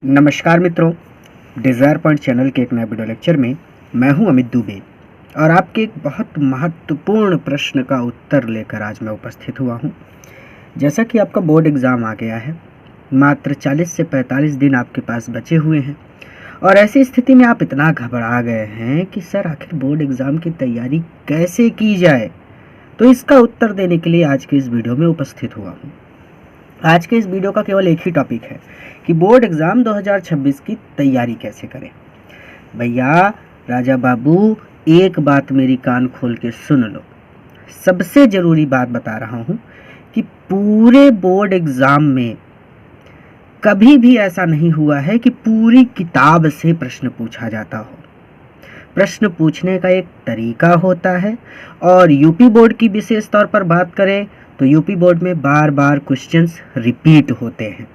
नमस्कार मित्रों, desire point channel के एक नए वीडियो लेक्चर में मैं हूं अमित दुबे और आपके एक बहुत महत्वपूर्ण प्रश्न का उत्तर लेकर आज मैं उपस्थित हुआ हूं। जैसा कि आपका बोर्ड एग्ज़ाम आ गया है, मात्र 40 से 45 दिन आपके पास बचे हुए हैं और ऐसी स्थिति में आप इतना घबरा गए हैं कि सर आखिर बोर्ड एग्ज़ाम की तैयारी कैसे की जाए। तो इसका उत्तर देने के लिए आज के इस वीडियो में उपस्थित हुआ हूँ। आज के इस वीडियो का केवल एक ही टॉपिक है कि बोर्ड एग्ज़ाम 2026 की तैयारी कैसे करें। भैया राजा बाबू, एक बात मेरी कान खोल के सुन लो। सबसे ज़रूरी बात बता रहा हूँ कि पूरे बोर्ड एग्ज़ाम में कभी भी ऐसा नहीं हुआ है कि पूरी किताब से प्रश्न पूछा जाता हो। प्रश्न पूछने का एक तरीका होता है और यूपी बोर्ड की विशेष तौर पर बात करें तो यूपी बोर्ड में बार बार क्वेश्चंस रिपीट होते हैं।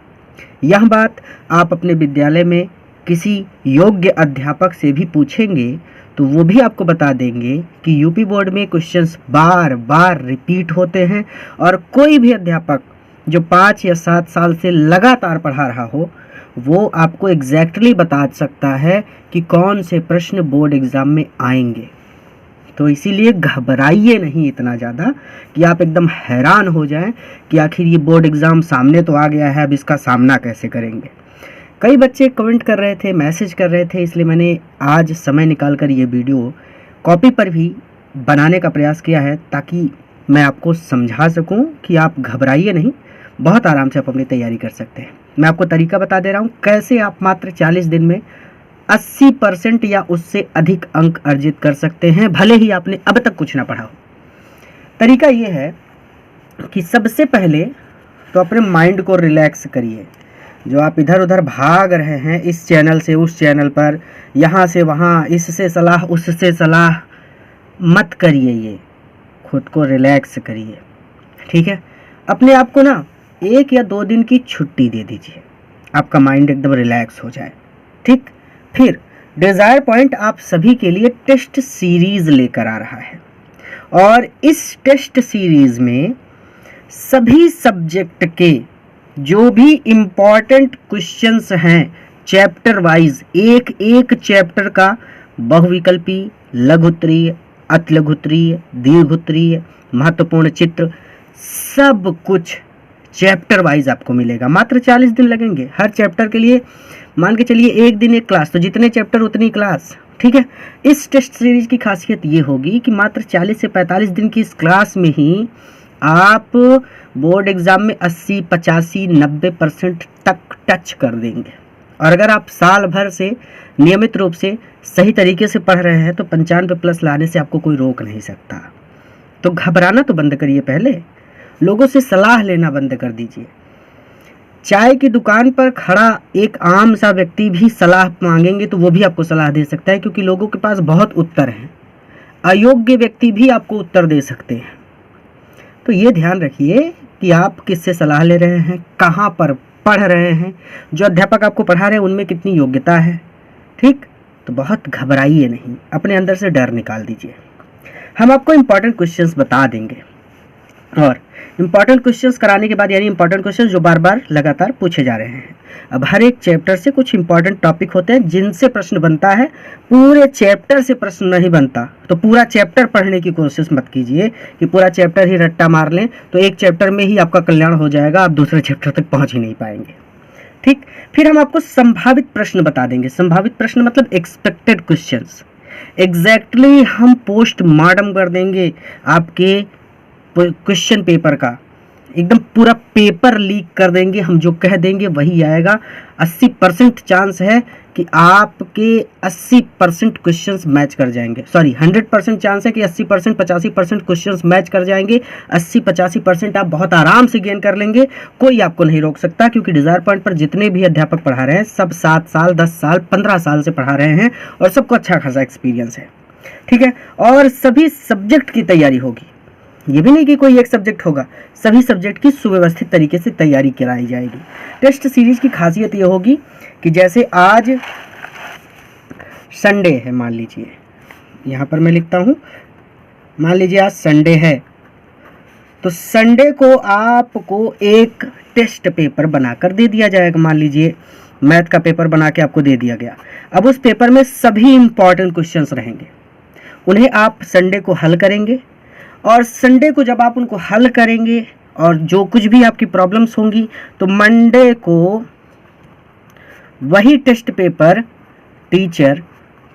यह बात आप अपने विद्यालय में किसी योग्य अध्यापक से भी पूछेंगे तो वो भी आपको बता देंगे कि यूपी बोर्ड में क्वेश्चंस बार बार रिपीट होते हैं और कोई भी अध्यापक जो 5 या 7 साल से लगातार पढ़ा रहा हो वो आपको एग्जैक्टली बता सकता है कि कौन से प्रश्न बोर्ड एग्ज़ाम में आएंगे। तो इसीलिए घबराइए नहीं इतना ज़्यादा कि आप एकदम हैरान हो जाएं कि आखिर ये बोर्ड एग्ज़ाम सामने तो आ गया है, अब इसका सामना कैसे करेंगे। कई बच्चे कमेंट कर रहे थे, मैसेज कर रहे थे, इसलिए मैंने आज समय निकाल कर ये वीडियो कॉपी पर भी बनाने का प्रयास किया है ताकि मैं आपको समझा सकूं कि आप घबराइए नहीं, बहुत आराम से आप अपनी तैयारी कर सकते हैं। मैं आपको तरीका बता दे रहा हूँ कैसे आप मात्र 40 दिन में 80% या उससे अधिक अंक अर्जित कर सकते हैं, भले ही आपने अब तक कुछ ना पढ़ा हो। तरीका ये है कि सबसे पहले तो अपने माइंड को रिलैक्स करिए। जो आप इधर उधर भाग रहे हैं इस चैनल से उस चैनल पर, यहाँ से वहाँ, इससे सलाह उससे सलाह, मत करिए। ये खुद को रिलैक्स करिए, ठीक है। अपने आप को ना 1 या 2 दिन की छुट्टी दे दीजिए, आपका माइंड एकदम रिलैक्स हो जाए, ठीक। फिर डिज़ायर पॉइंट आप सभी के लिए टेस्ट सीरीज़ लेकर आ रहा है और इस टेस्ट सीरीज़ में सभी सब्जेक्ट के जो भी इम्पॉर्टेंट क्वेश्चंस हैं चैप्टर वाइज, एक एक चैप्टर का बहुविकल्पी, लघुत्तरीय, अतिलघुत्तरीय, दीर्घोत्तरीय, महत्वपूर्ण चित्र, सब कुछ चैप्टर वाइज आपको मिलेगा। मात्र 40 दिन लगेंगे हर चैप्टर के लिए। मान के चलिए एक दिन एक क्लास, तो जितने चैप्टर उतनी क्लास, ठीक है। इस टेस्ट सीरीज की खासियत ये होगी कि मात्र 40 से 45 दिन की इस क्लास में ही आप बोर्ड एग्ज़ाम में 80, 85, 90% तक टच कर देंगे। और अगर आप साल भर से नियमित रूप से सही तरीके से पढ़ रहे हैं तो 95 प्लस लाने से आपको कोई रोक नहीं सकता। तो घबराना तो बंद करिए, पहले लोगों से सलाह लेना बंद कर दीजिए। चाय की दुकान पर खड़ा एक आम सा व्यक्ति भी सलाह मांगेंगे तो वो भी आपको सलाह दे सकता है, क्योंकि लोगों के पास बहुत उत्तर हैं। अयोग्य व्यक्ति भी आपको उत्तर दे सकते हैं। तो ये ध्यान रखिए कि आप किससे सलाह ले रहे हैं, कहाँ पर पढ़ रहे हैं, जो अध्यापक आपको पढ़ा रहे हैं उनमें कितनी योग्यता है, ठीक। तो बहुत घबराइए नहीं, अपने अंदर से डर निकाल दीजिए। हम आपको इम्पॉर्टेंट क्वेश्चंस बता देंगे और इम्पॉर्टेंट क्वेश्चंस कराने के बाद, यानी इम्पॉर्टेंट क्वेश्चंस जो बार बार लगातार पूछे जा रहे हैं। अब हर एक चैप्टर से कुछ इम्पॉर्टेंट टॉपिक होते हैं जिनसे प्रश्न बनता है, पूरे चैप्टर से प्रश्न नहीं बनता। तो पूरा चैप्टर पढ़ने की कोशिश मत कीजिए कि पूरा चैप्टर ही रट्टा मार लें, तो एक चैप्टर में ही आपका कल्याण हो जाएगा, आप दूसरे चैप्टर तक पहुँच ही नहीं पाएंगे, ठीक। फिर हम आपको संभावित प्रश्न बता देंगे। संभावित प्रश्न मतलब एक्सपेक्टेड क्वेश्चंस। एग्जैक्टली हम पोस्टमार्टम कर देंगे आपके क्वेश्चन पेपर का, एकदम पूरा पेपर लीक कर देंगे। हम जो कह देंगे वही आएगा। 80% चांस है कि आपके 80% क्वेश्चंस मैच कर जाएंगे। सॉरी, 100% चांस है कि 80%, 85% क्वेश्चंस मैच कर जाएंगे। 80-85% आप बहुत आराम से गेन कर लेंगे, कोई आपको नहीं रोक सकता, क्योंकि डिज़ायर पॉइंट पर जितने भी अध्यापक पढ़ा रहे हैं सब 7 साल, 10 साल, 15 साल से पढ़ा रहे हैं और सबको अच्छा खासा एक्सपीरियंस है, ठीक है। और सभी सब्जेक्ट की तैयारी होगी, ये भी नहीं कि कोई एक सब्जेक्ट होगा, सभी सब्जेक्ट की सुव्यवस्थित तरीके से तैयारी कराई जाएगी। टेस्ट सीरीज की खासियत ये होगी कि जैसे आज संडे है, मान लीजिए, यहाँ पर मैं लिखता हूँ, मान लीजिए आज संडे है, तो संडे को आपको एक टेस्ट पेपर बनाकर दे दिया जाएगा। मान लीजिए मैथ का पेपर बना के आपको दे दिया गया। अब उस पेपर में सभी इंपॉर्टेंट क्वेश्चंस रहेंगे, उन्हें आप संडे को हल करेंगे, और संडे को जब आप उनको हल करेंगे और जो कुछ भी आपकी प्रॉब्लम्स होंगी, तो मंडे को वही टेस्ट पेपर टीचर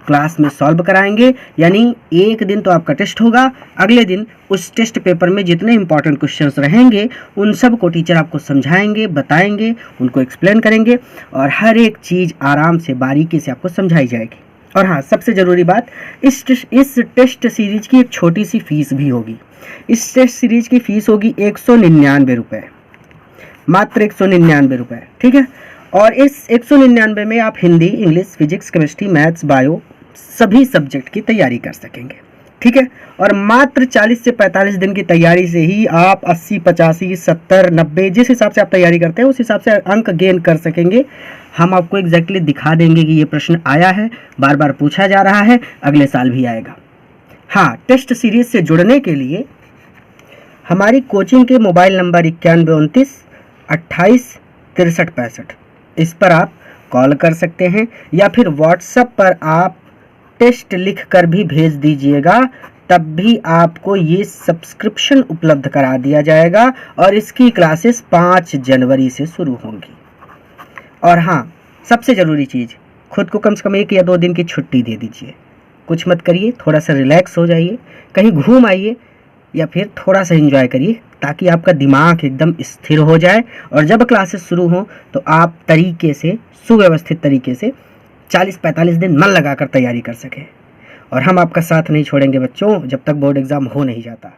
क्लास में सॉल्व कराएंगे। यानी एक दिन तो आपका टेस्ट होगा, अगले दिन उस टेस्ट पेपर में जितने इंपॉर्टेंट क्वेश्चंस रहेंगे उन सब को टेचर आपको समझाएंगे, बताएंगे, उनको एक्सप्लेन करेंगे, और हर एक चीज़ आराम से बारीकी से आपको समझाई जाएगी। और हाँ, सबसे ज़रूरी बात, इस टेस्ट सीरीज की एक छोटी सी फीस भी होगी। इस टेस्ट सीरीज की फीस होगी 199 रुपये, मात्र 199 रुपये, ठीक है। और इस 199 में आप Hindi, English, physics, chemistry, maths, bio सभी सब्जेक्ट की तैयारी कर सकेंगे, ठीक है। और मात्र 40 से 45 दिन की तैयारी से ही आप 80, 85, 70, 90 जिस हिसाब से आप तैयारी करते हैं उस हिसाब से अंक गेन कर सकेंगे। हम आपको एग्जैक्टली दिखा देंगे कि ये प्रश्न आया है, बार बार पूछा जा रहा है, अगले साल भी आएगा। हाँ, टेस्ट सीरीज से जुड़ने के लिए हमारी कोचिंग के मोबाइल नंबर 9129 28 63 65, इस पर आप कॉल कर सकते हैं, या फिर व्हाट्सएप पर आप टेस्ट लिख कर भी भेज दीजिएगा, तब भी आपको ये सब्सक्रिप्शन उपलब्ध करा दिया जाएगा। और इसकी क्लासेस 5 जनवरी से शुरू होंगी। और हाँ, सबसे ज़रूरी चीज़, खुद को कम से कम 1 या 2 दिन की छुट्टी दे दीजिए। कुछ मत करिए, थोड़ा सा रिलैक्स हो जाइए, कहीं घूम आइए, या फिर थोड़ा सा एंजॉय करिए, ताकि आपका दिमाग एकदम स्थिर हो जाए, और जब क्लासेस शुरू हों तो आप तरीके से, सुव्यवस्थित तरीके से 40-45 दिन मन लगाकर तैयारी कर सकें। और हम आपका साथ नहीं छोड़ेंगे बच्चों, जब तक बोर्ड एग्ज़ाम हो नहीं जाता।